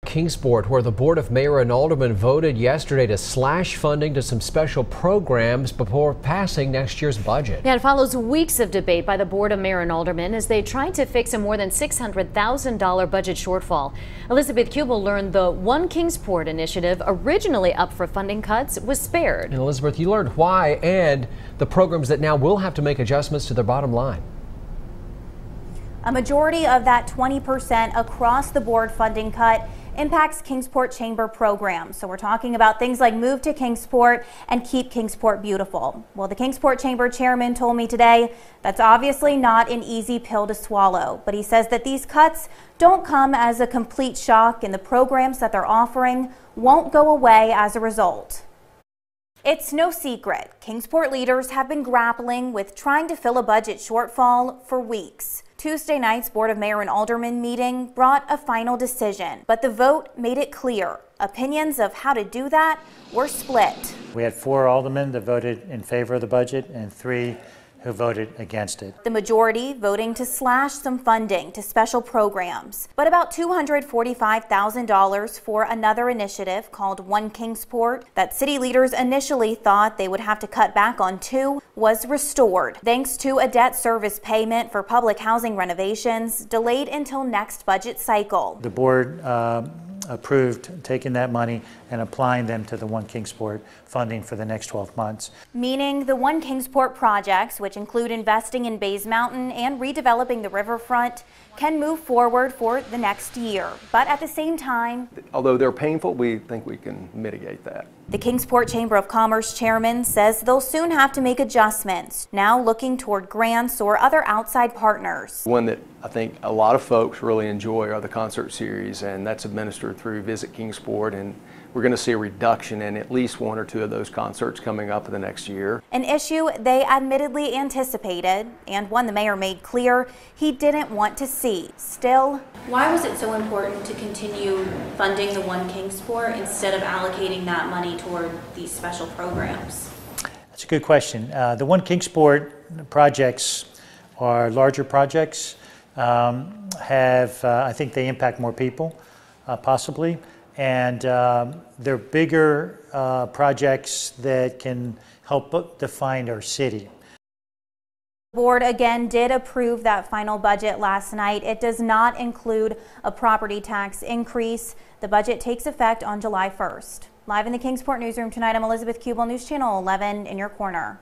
Kingsport, where the Board of Mayor and Aldermen voted yesterday to slash funding to some special programs before passing next year's budget. Yeah, it follows weeks of debate by the Board of Mayor and Aldermen as they tried to fix a more than $600,000 budget shortfall. Elizabeth Kubel learned the One Kingsport initiative, originally up for funding cuts, was spared. And Elizabeth, you learned why and the programs that now will have to make adjustments to their bottom line. A majority of that 20% across the board funding cut impacts Kingsport Chamber programs. So we're talking about things like Move to Kingsport and Keep Kingsport Beautiful. Well, the Kingsport Chamber chairman told me today that's obviously not an easy pill to swallow, but he says that these cuts don't come as a complete shock and the programs that they're offering won't go away as a result. It's no secret, Kingsport leaders have been grappling with trying to fill a budget shortfall for weeks. Tuesday night's Board of Mayor and Aldermen meeting brought a final decision, but the vote made it clear. Opinions of how to do that were split. We had 4 aldermen that voted in favor of the budget and 3 who voted against it. The majority voting to slash some funding to special programs, but about $245,000 for another initiative called One Kingsport that city leaders initially thought they would have to cut back on too was restored, thanks to a debt service payment for public housing renovations delayed until next budget cycle. The board approved taking that money and applying them to the One Kingsport funding for the next 12 months. Meaning the One Kingsport projects, which include investing in Bays Mountain and redeveloping the riverfront, can move forward for the next year. But at the same time, although they're painful, we think we can mitigate that. The Kingsport Chamber of Commerce chairman says they'll soon have to make adjustments, now looking toward grants or other outside partners. One that I think a lot of folks really enjoy are the concert series, and that's administered through Visit Kingsport, and we're going to see a reduction in at least 1 or 2 of those concerts coming up in the next year. An issue they admittedly anticipated, and one the mayor made clear he didn't want to see. Still, why was it so important to continue funding the One Kingsport instead of allocating that money toward these special programs? That's a good question. The One Kingsport projects are larger projects, I think they impact more people, possibly. And they're bigger projects that can help define our city. The board again did approve that final budget last night. It does not include a property tax increase. The budget takes effect on July 1st. Live in the Kingsport newsroom tonight, I'm Elizabeth Kubel, News Channel 11 in your corner.